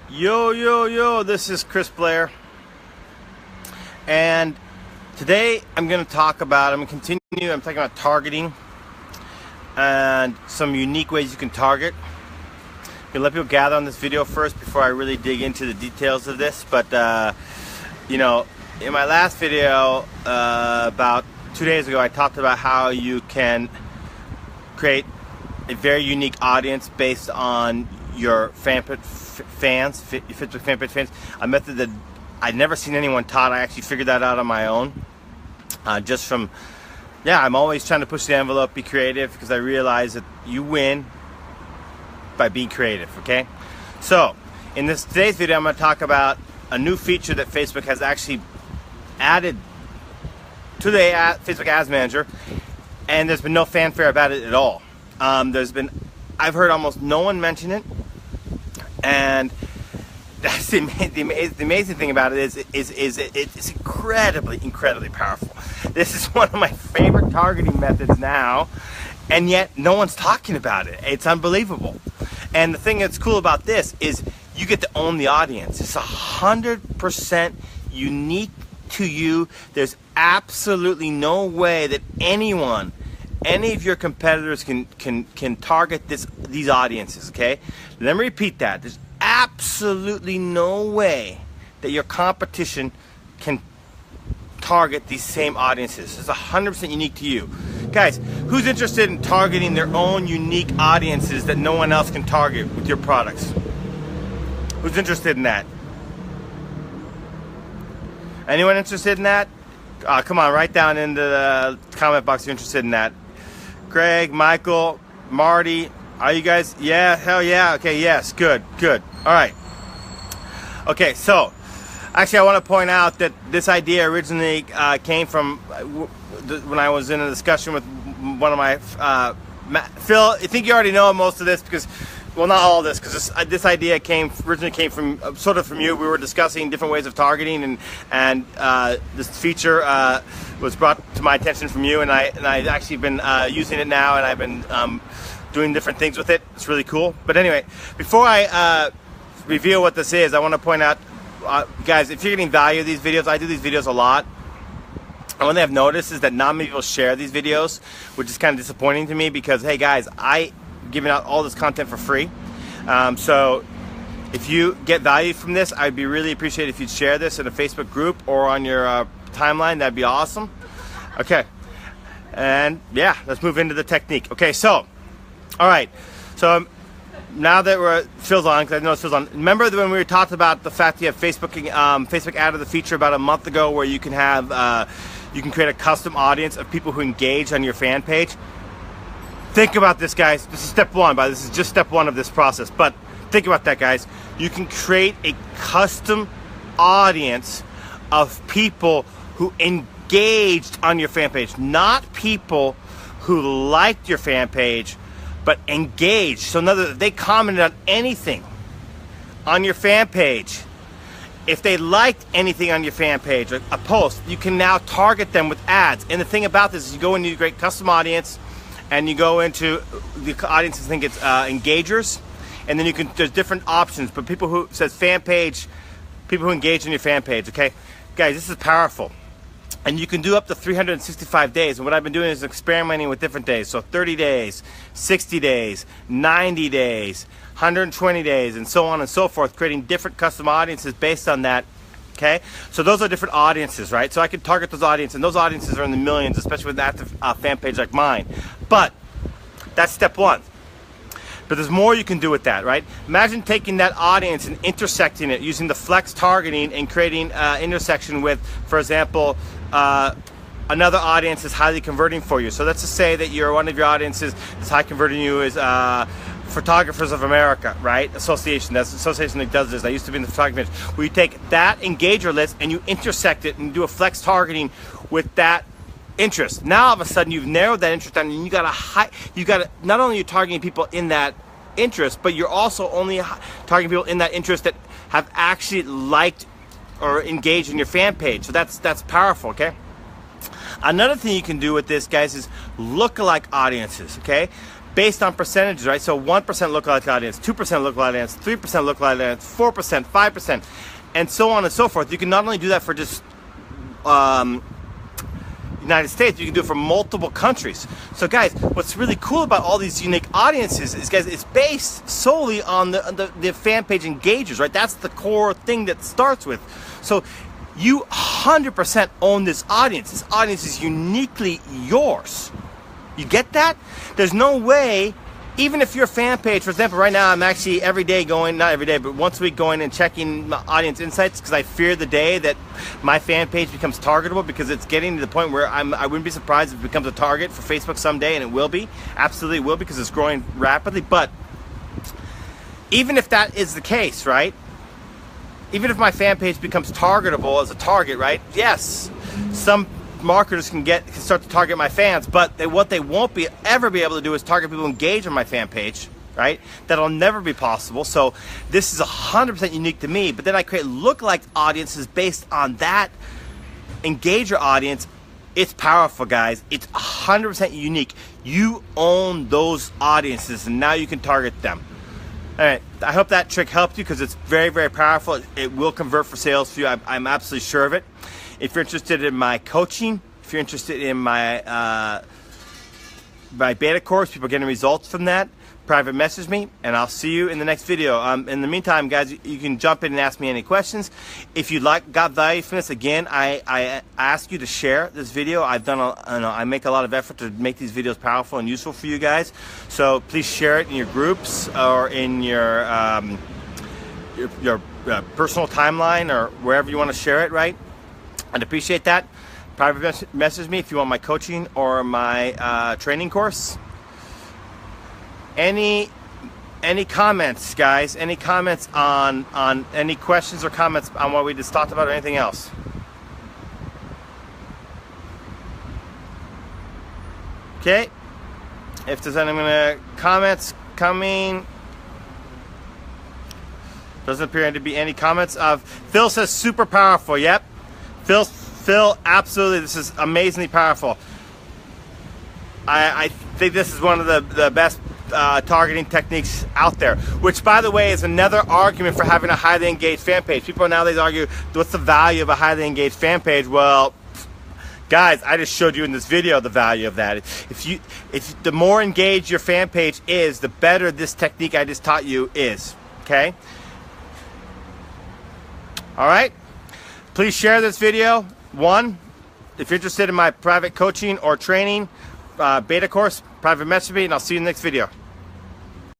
Yo, this is Chris Blair, and today I'm going to talk about, I'm talking about targeting and some unique ways you can target. I'm going to let people gather on this video first before I really dig into the details of this, but in my last video about 2 days ago, I talked about how you can create a very unique audience based on your Facebook fan page fans. A method that I'd never seen anyone taught. I actually figured that out on my own. I'm always trying to push the envelope, be creative, because I realize that you win by being creative, okay? So, in today's video, I'm going to talk about a new feature that Facebook has actually added to the Facebook Ads Manager, and there's been no fanfare about it at all. I've heard almost no one mention it, and that's the amazing thing about it is it's incredibly powerful. This is one of my favorite targeting methods now, and yet no one's talking about it. It's unbelievable. And the thing that's cool about this is you get to own the audience. It's 100% unique to you. There's absolutely no way that any of your competitors can target these audiences, okay? Let me repeat that. There's absolutely no way that your competition can target these same audiences. It's 100% unique to you. Guys, who's interested in targeting their own unique audiences that no one else can target with your products? Who's interested in that? Anyone interested in that? Come on, write down in the comment box if you're interested in that. Greg, Michael, Marty, are you guys? Yeah, hell yeah. Okay, yes, good. All right. Okay, so actually I want to point out that this idea originally came from when I was in a discussion with one of my Phil. I think you already know most of this because, well, not all of this, because this idea originally came from you. We were discussing different ways of targeting, and this feature was brought to my attention from you, and I've actually been using it now, and I've been doing different things with it. It's really cool. But anyway, before I reveal what this is, I want to point out, guys, if you're getting value of these videos, I do these videos a lot. And one thing I've noticed is that not many people share these videos, which is kind of disappointing to me because, hey guys, I'm giving out all this content for free. So if you get value from this, I'd be really appreciated if you'd share this in a Facebook group or on your timeline. That'd be awesome. Okay, and yeah, let's move into the technique. Okay, so, all right, so now that Phil's on, because I know Phil's on. Remember when we talked about the fact that you have Facebook added the feature about a month ago where you can have you can create a custom audience of people who engage on your fan page. Think about this, guys. This is step one, but this is just step one of this process. But think about that, guys. You can create a custom audience of people who engaged on your fan page, not people who liked your fan page, but engaged. So in other words, they commented on anything on your fan page. If they liked anything on your fan page, a post, you can now target them with ads. And the thing about this is you go into your great custom audience, and you go into the audiences, think it's engagers, and then there's different options, but people who says fan page, people who engage in your fan page, okay? Guys, this is powerful. And you can do up to 365 days. And what I've been doing is experimenting with different days. So 30 days, 60 days, 90 days, 120 days, and so on and so forth, creating different custom audiences based on that. Okay, so those are different audiences, right? So I can target those audiences, and those audiences are in the millions, especially with an active fan page like mine. But that's step one. But there's more you can do with that, right? Imagine taking that audience and intersecting it using the flex targeting and creating intersection with, for example, another audience is highly converting for you. So let's just say that one of your audiences that's high converting you is Photographers of America, right? Association. That's the association that does this. I used to be in the photography business. Where you take that engager list and you intersect it and do a flex targeting with that interest. Now all of a sudden you've narrowed that interest down, and you got not only you're targeting people in that interest, but you're also only targeting people in that interest that have actually liked or engaged in your fan page. So that's powerful, okay? Another thing you can do with this, guys, is lookalike audiences, okay? based on percentages, right? So 1% lookalike audience, 2% lookalike audience, 3% lookalike audience, 4%, 5%, and so on and so forth. You can not only do that for just United States, you can do it for multiple countries. So guys, what's really cool about all these unique audiences is, guys, it's based solely on the fan page engagers, right? That's the core thing that starts with. So you 100% own this audience. This audience is uniquely yours. You get that? There's no way, even if your fan page, for example, right now I'm actually every day going, not every day, but once a week going and checking my audience insights, because I fear the day that my fan page becomes targetable, because it's getting to the point where I wouldn't be surprised if it becomes a target for Facebook someday, and it will be. Absolutely will, because it's growing rapidly. But even if that is the case, right? Even if my fan page becomes targetable as a target, right? Yes, some marketers can start to target my fans, but what they won't ever be able to do is target people who engage on my fan page, right? That'll never be possible. So this is 100% unique to me, but then I create lookalike audiences based on that engager audience. It's powerful, guys. It's 100% unique. You own those audiences, and now you can target them. All right, I hope that trick helped you, because it's very, very powerful. It will convert for sales for you. I'm absolutely sure of it. If you're interested in my coaching, if you're interested in my my beta course, people are getting results from that, private message me, and I'll see you in the next video. In the meantime, guys, you can jump in and ask me any questions. If you got value from this, again, I ask you to share this video. I make a lot of effort to make these videos powerful and useful for you guys. So please share it in your groups or in your personal timeline, or wherever you want to share it, right? I'd appreciate that. Private message me if you want my coaching or my training course. Any comments, guys? Any comments on any questions or comments on what we just talked about, or anything else? Okay. If there's any comments coming, doesn't appear to be any comments. Phil says super powerful. Yep. Phil, absolutely, this is amazingly powerful. I think this is one of the best targeting techniques out there, which, by the way, is another argument for having a highly engaged fan page. People nowadays argue, what's the value of a highly engaged fan page? Well, guys, I just showed you in this video the value of that. If the more engaged your fan page is, the better this technique I just taught you is. Okay? All right? Please share this video. One, if you're interested in my private coaching or training, beta course, private message me, and I'll see you in the next video.